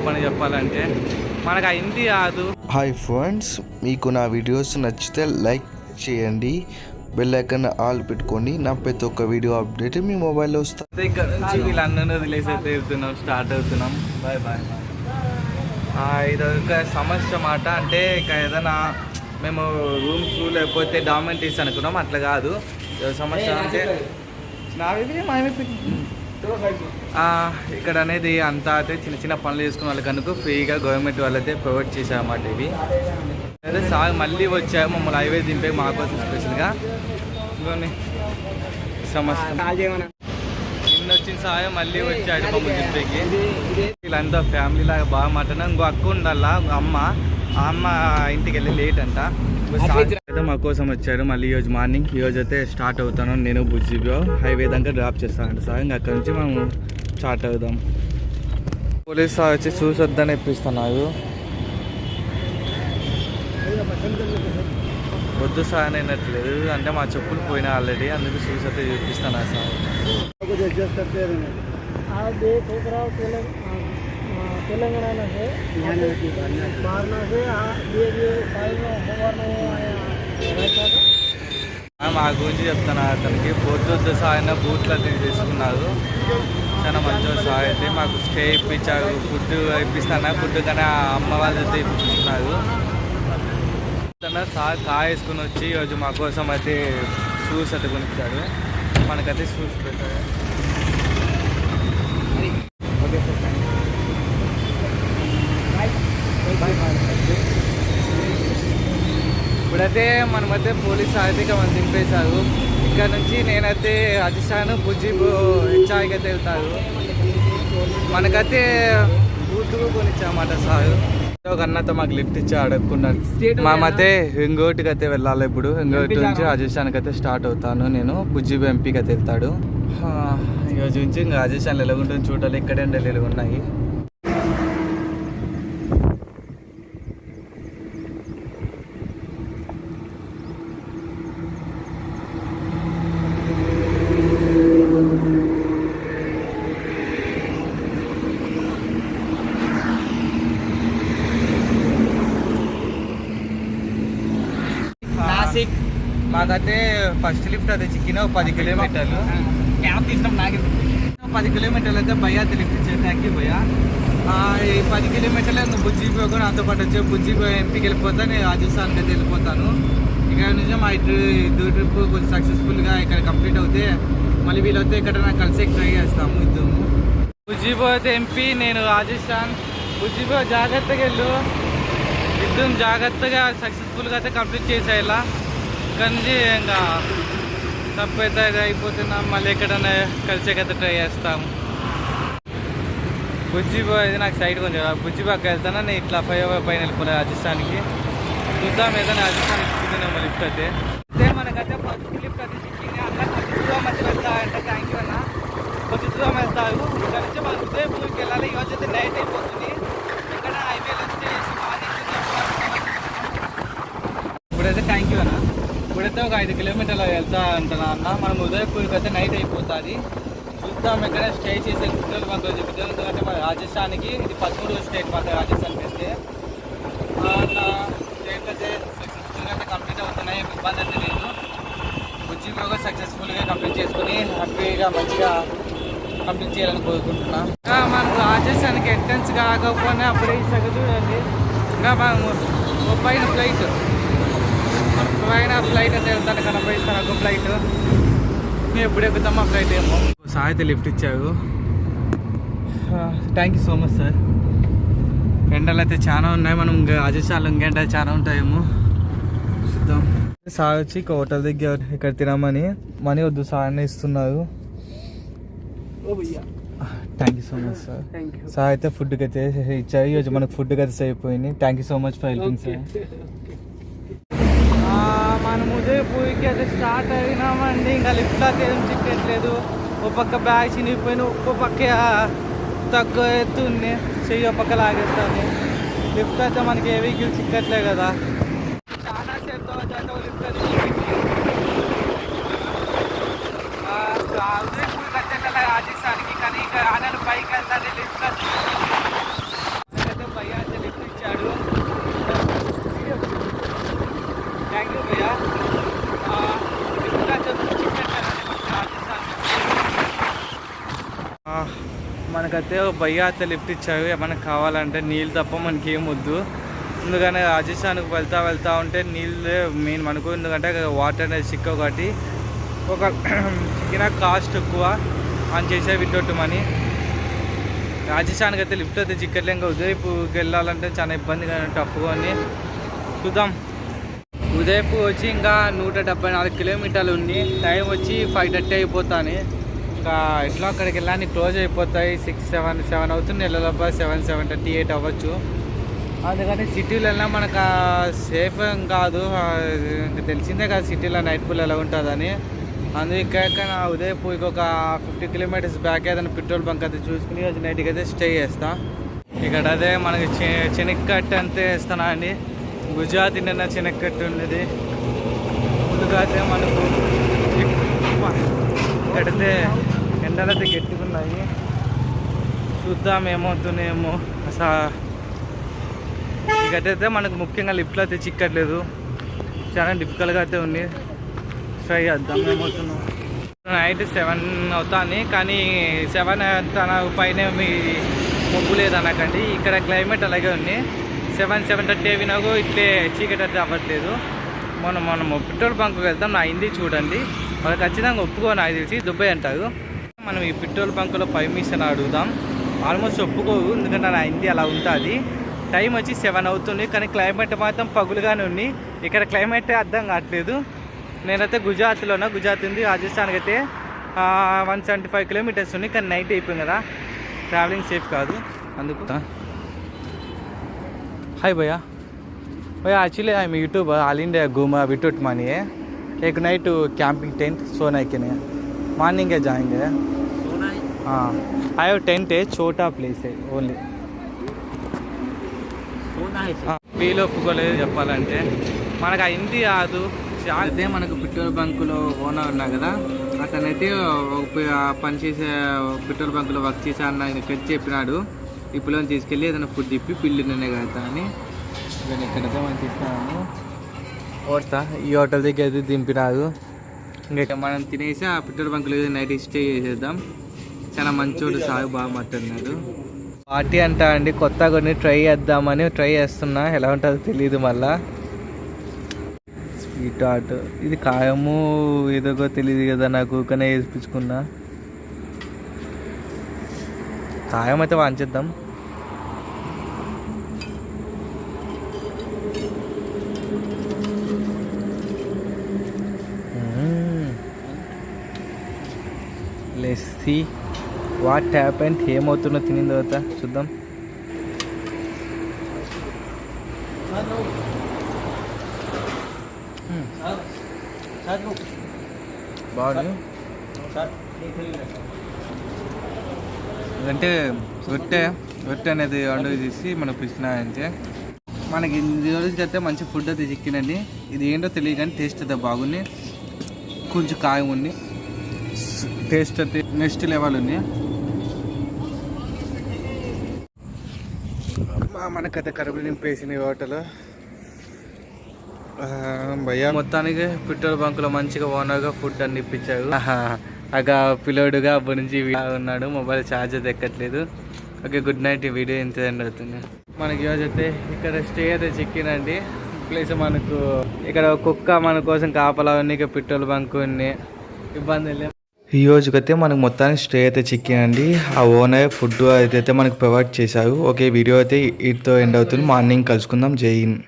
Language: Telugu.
ఓపెన్ చెప్పాలంటే మనకు అయింది కాదు. హాయ్ ఫ్రెండ్స్, మీకు నా వీడియోస్ నచ్చితే లైక్ చేయండి, బెల్ ఐకాన్ ఆల్ పెట్టుకోండి. నా ప్రతి ఒక్క వీడియో అప్డేట్ మీ మొబైల్లో వస్తుంది. ఇక్కడ నుంచి వీళ్ళందరినీ వదిలేసి అయితే వెళ్తున్నాం, స్టార్ట్ అవుతున్నాం. Bye bye. ఇది ఒక సమస్య మాట. అంటే ఇక ఏదైనా మేము రూమ్స్ లేకపోతే డార్మెంటరీస్ అనుకున్నాం, అట్లా కాదు. సమస్య అంటే ఇక్కడ అనేది అంతా అయితే చిన్న చిన్న పనులు చేసుకున్న వాళ్ళకి కనుక ఫ్రీగా గవర్నమెంట్ వాళ్ళైతే ప్రొవైడ్ చేశారన్నమాట. ఇవి అదే సార్ మళ్ళీ వచ్చారు మమ్మల్ని హైవే దింపే మా కోసం స్పెషల్గా. సమస్య నిన్న వచ్చిన సాయం మళ్ళీ వచ్చాడు మమ్మల్ని దింపేకి. వీళ్ళంతా ఫ్యామిలీ లాగా బాగా మాట్లాడినా. ఇంకో అక్క ఉండాలా అమ్మ, ఆ అమ్మ ఇంటికి వెళ్ళి లేట్ అంట. అయితే మా కోసం వచ్చాడు మళ్ళీ ఈరోజు మార్నింగ్. ఈరోజు అయితే స్టార్ట్ అవుతాను నేను బుజ్జిబో హైవే దాకా డ్రాప్ చేస్తానంట సార్. ఇంకా అక్కడ నుంచి మనం స్టార్ట్ అవుదాం. పోలీస్ సార్ వచ్చి చూసొద్దని ఇప్పిస్తున్నారు. వద్దు సార్ అని అయినట్లేదు, అంటే మా చెప్పులు పోయినా ఆల్రెడీ, అందుకు చూసొద్దే చూపిస్తాను సార్. तेलंगाना से मारना से ये మా గురించి చెప్తాను. అతనికి పొద్దు సాయన బూట్లు అది తీసుకున్నారు. చాలా మంచిగా సార్ అయితే మాకు స్టే ఇప్పించారు, ఫుడ్ ఇప్పిస్తాను. ఫుడ్ కానీ అమ్మ వాళ్ళు అయితే ఇప్పిస్తున్నారు. సార్ కాయ వేసుకుని వచ్చి ఈరోజు మా కోసం అయితే షూస్ అయితే కొనిచ్చాడు. మనకైతే షూస్ పెట్టారు. ఓకే సార్, ఇప్పుడైతే మనమైతే పోలీస్ ఆర్థిక మనం దింపేశారు. ఇక్కడ నుంచి నేనైతే రాజస్థాన్ బుజ్జిబో హెచ్ఐకి అయితే వెళ్తారు. మనకైతే బూట్లు కొనిచ్చామాట సార్. ఒక అన్నతో మాకు లిఫ్ట్ ఇచ్చి అడగకుండా మేమైతే ఇంకోటికి అయితే వెళ్ళాలి. ఇప్పుడు ఇంకోటి నుంచి రాజస్థాన్కి అయితే స్టార్ట్ అవుతాను నేను. బుజ్జిబో ఎంపీకి అయితే వెళ్తాడు. ఈరోజు నుంచి ఇంకా రాజస్థాన్లో ఎలాగుంటుంది చూడాలి. ఇక్కడే ఢిల్లీలో ఉన్నాయి. మాకైతే ఫస్ట్ లిఫ్ట్ అయితే చిక్కిన 10 కిలోమీటర్లు క్యాబ్ తీసినాం. నాకు 10 కిలోమీటర్లు అయితే భయ్యా అయితే లిఫ్ట్ ఇచ్చారు. థ్యాంక్ యూ భయ్యా. ఈ 10 కిలోమీటర్లు ఇంకా బుజ్జిబో కూడా నాతో పాటు వచ్చే బుజ్జిబో ఎంపీకి వెళ్ళిపోతా. నేను రాజస్థాన్కి అయితే వెళ్ళిపోతాను. ఇక్కడ నుంచి మా ఇద్దరు ట్రిప్ కొంచెం సక్సెస్ఫుల్గా ఇక్కడ కంప్లీట్ అవుతే మళ్ళీ వీళ్ళైతే ఇక్కడ నాకు కలిసి ట్రై చేస్తాము ఇద్దరు. బుజ్జిబో అయితే ఎంపీ, నేను రాజస్థాన్. బుజ్జిబో జాగ్రత్తగా వెళ్ళు, ఇద్దరు జాగ్రత్తగా సక్సెస్ఫుల్గా అయితే కంప్లీట్ చేసేయాలా. కానీ ఇంకా తప్పైతే అయిపోతున్నా, మళ్ళీ ఎక్కడన్నా కలిసేకైతే ట్రై చేస్తాము. బుజ్జిబో అయితే నాకు సైడ్ కొంచెం బుజ్జిబాకి వెళ్తానా. నేను ఇట్లా పైన వెళ్ళిపోలే రాజస్థాన్కి. చూద్దాం ఏదైనా రాజస్థాన్కి చిక్కిందేమో లిఫ్ట్ అయితే. అదే మనకైతే ఫస్ట్ లిఫ్ట్ అయితే చిక్కింది. అలా కొంచెం దూరం మధ్య వెళ్తాయంటే థ్యాంక్ యూ అన్న. కొంచెం దూరం వెళ్తారు. ఇక్కడ నుంచి మనం ఉదయపూర్కి వెళ్ళాలి. ఈరోజు అయితే నైట్ అయిపోతుంది. ఇక్కడ హైవేలో వచ్చేసి ఇప్పుడైతే థ్యాంక్ యూ అన్న. ఇప్పుడైతే ఒక 5 కిలోమీటర్లు వెళ్తా అంటున్నా అన్న. మనం ఉదయపూర్కి అయితే నైట్ అయిపోతుంది. చూద్దాం ఎక్కడ స్టే చేసే గుర్తులు మాకు చెప్తాను. ఎందుకంటే మన రాజస్థాన్కి ఇది 13వ స్టేట్ మాట. రాజస్థాన్కి వస్తే స్టేట్ అయితే సక్సెస్ఫుల్గా అయితే కంప్లీట్ అవుతున్నాయి. ఇబ్బంది అయితే లేదు. బుజ్జిబో సక్సెస్ఫుల్గా కంప్లీట్ చేసుకుని హ్యాపీగా మంచిగా కంప్లీట్ చేయాలని కోరుకుంటున్నా. మనం రాజస్థాన్కి ఎంట్రన్స్ కాకపోయినా అప్పుడే సగ చూడండి. ఇంకా మనం పైన ఫ్లైట్ అయితే వెళ్తాను కనపడిస్తాను. ఒక ఫ్లైట్ మేము ఎప్పుడు ఎక్కుతాం ఆ ఫ్లైట్ ఏమో. సార్ అయితే లిఫ్ట్ ఇచ్చారు. Thank you so much sir. ఎండలు అయితే చాలా ఉన్నాయి. మనం ఇంకా రాజస్థాన్లో ఇంకెండలు చాలా ఉంటాయేమో చూద్దాం. సార్ వచ్చి హోటల్ దగ్గర ఇక్కడ తినమని మనీ వద్దు సార్ అన్నీ ఇస్తున్నారు. Thank you so much sir. Sir అయితే ఫుడ్కి అయితే ఇచ్చారు. ఈరోజు మనకు ఫుడ్కి అయితే అయిపోయింది. Thank you so much for helping sir. మనం ఉదయపూర్కి అయితే స్టార్ట్ అయినామండి. ఇంకా లిఫ్ట్లో అయితే ఏం చిక్కట్లేదు. ఒక పక్క బ్యాగ్ చినిగిపోయిన, ఒక్కో పక్క తక్కువ ఎత్తుంది, చెయ్యి ఒక పక్క లాగేస్తుంది. లిఫ్ట్ అయితే మనకి ఏ వెహికల్ చిక్కట్లే కదా. చాలా సేపు లిఫ్ట్ అయితే ఉదయపూర్కి వచ్చేట రాజస్థాన్కి. కానీ ఇంకా ఆనలు పైకి వెళ్తాను లిఫ్ట్ మనకైతే భయ్య అయితే లిఫ్ట్ ఇచ్చారు. ఏమైనా కావాలంటే నీళ్ళు తప్ప మనకి ఏం వద్దు. ఎందుకంటే రాజస్థాన్కి వెళ్తా ఉంటే నీళ్ళే మెయిన్ మనకు. ఎందుకంటే వాటర్ అనేది చిక్క ఒకటి ఒక చిక్కిన కాస్ట్ ఎక్కువ అని చేసే వితౌట్ మనీ. రాజస్థాన్కి అయితే లిఫ్ట్ అయితే చిక్కట్లే. ఇంకా ఉదయపూర్కి వెళ్ళాలంటే చాలా ఇబ్బందిగా టఫ్గా ఉంది. చూద్దాం. ఉదయపూర్ వచ్చి ఇంకా 174 కిలోమీటర్లు ఉంది. టైం వచ్చి 5:30 అయిపోతాను. ఇంకా ఎట్లా అక్కడికి వెళ్ళాలని క్లోజ్ అయిపోతాయి. 6-7 అవుతుంది. వెళ్ళలోప 7-7:30 8 అవ్వచ్చు. అందుకని సిటీలో వెళ్ళినా మనకు సేఫ్ కాదు. ఇంకా తెలిసిందే కదా సిటీలో నైట్ పూల్ ఎలా ఉంటుందని. అందుకే ఇక్కడ ఉదయపూర్కి ఒక 50 కిలోమీటర్స్ బ్యాక్ ఏదైనా పెట్రోల్ బంక్ అయితే చూసుకుని రోజు నైట్కి అయితే స్టే చేస్తా. ఇక్కడ అదే మనకి చెనక్కట్టు అంతే వేస్తున్నా అండి. గుజరాత్ నిన్న చెనక్కట్టు ఉన్నది. ముందుగా అయితే మనకు ఇక్కడైతే ఎండలు అయితే గట్టిగున్నాయి. చూద్దాం ఏమవుతున్నాయేమో. అసలు ఇకైతే మనకు ముఖ్యంగా లిఫ్ట్లో అయితే చిక్కట్లేదు. చాలా డిఫికల్ట్గా అయితే ఉంది. ట్రై చేద్దాం ఏమవుతున్నాం. నైట్ 7 అవుతుంది కానీ 7 తన పైన మీ మబ్బు లేదనకండి. ఇక్కడ క్లైమేట్ అలాగే ఉంది. 7-7:30 వినగో ఇట్లే చీకటి అయితే అవ్వట్లేదు. మనము పెట్రోల్ బంక్కి వెళ్తాం. నా హిందీ చూడండి. వాళ్ళు ఖచ్చితంగా ఒప్పుకో నాకు తెలిసి దుబాయ్ అంటారు. మనం ఈ పెట్రోల్ బంకులో పర్మిషన్ అడుగుదాం. ఆల్మోస్ట్ ఒప్పుకోవు. ఎందుకంటే నా హిందీ అలా ఉంటుంది. టైం వచ్చి 7 అవుతుంది కానీ క్లైమేట్ మాత్రం పగులుగానే ఉంది. ఇక్కడ క్లైమేట్ అర్థం కావట్లేదు. నేనైతే గుజరాత్ ఉంది. రాజస్థాన్కి అయితే 175 కిలోమీటర్స్ ఉంది కానీ నైట్ అయిపోయింది కదా, ట్రావెలింగ్ సేఫ్ కాదు అందుకు. हाय भैया actually I am YouTuber all India घूमा विदाउट मनी है. एक नाइट कैंपिंग टेंट सोना के लिए मॉर्निंग के जाएंगे. हाँ आई हैव टेंट है. छोटा प्लेस है ओनली. వీలు ఒప్పుకోలేదు చెప్పాలంటే. మనకు ఆ హిందీ రాదు. అదే మనకు పెట్రోల్ బంకులో ఓనర్ ఉన్నా కదా, అతనైతే పనిచేసే పెట్రోల్ బంకులో వర్క్ చేసే అన్న పెట్టి చెప్పినాడు ఈ పిల్లల్ని తీసుకెళ్ళి ఏదైనా ఫుడ్ ఇప్పి పిల్లినే కదా అని. నేను ఎక్కడైతే మనం తీసుకున్నాము ఓట్సా ఈ హోటల్ దగ్గర అయితే దింపినాడు. ఇంకా మనం తినేసి ఆ పెట్రోల్ బంకులో నైట్ స్టే చేసేద్దాం. చాలా మంచోడు, సాగు బాగా మాట్లాడినాడు. పార్టీ అంటా అండి కొత్తగా కొన్ని ట్రై చేద్దామని ట్రై చేస్తున్నా. ఎలా ఉంటుందో తెలియదు. మళ్ళా స్వీట్ హార్ట్ ఇది కాయము ఏదో తెలియదు కదా నాకు, కానీ వేసిపించుకున్నా. కాయం అయితే వాంచేద్దాం. Let's see what happened. ఏమవుతుందో తినిన తర్వాత చూద్దాం. బాగుంది అంటే రొట్టె అనేది వండుకు తీసి మనకు పిచ్చినాయంటే మనకి ఇది రోజు అయితే మంచి ఫుడ్ అయితే చిక్కినండి. ఇది ఏంటో తెలియదు కానీ టేస్ట్ అయితే బాగుంది. కొంచెం కాయం ఉంది. టేస్ట్ అయితే నెక్స్ట్ లెవెల్ ఉంది. మనకైతే కడుపు నింపేసింది హోటల్. భయ్యా మొత్తానికి పెట్రోల్ బంకులో మంచిగా ఓనర్గా ఫుడ్ అన్ని ఇప్పించారు. అగా పిల్లోడుగా అప్పటి నుంచి ఉన్నాడు. మొబైల్ ఛార్జర్ ఎక్కట్లేదు. Okay good night. ఈ వీడియో ఇంత ఎండ్ అవుతుంది. మనకి ఈరోజు అయితే ఇక్కడ స్టే అయితే చిక్కినండి. ప్లస్ మనకు ఇక్కడ కుక్క మన కోసం కాపలా ఉంది. ఇక పెట్రోల్ బంక్ ఉంది. ఇబ్బంది లేదు. ఈ రోజుకైతే మనకు మొత్తానికి స్టే అయితే చిక్కినండి. ఆ ఓనర్ ఫుడ్ అయితే మనకు ప్రొవైడ్ చేశారు. ఓకే వీడియో అయితే వీటితో ఎండ్ అవుతుంది. మార్నింగ్ కలుసుకుందాం. జై హింద్.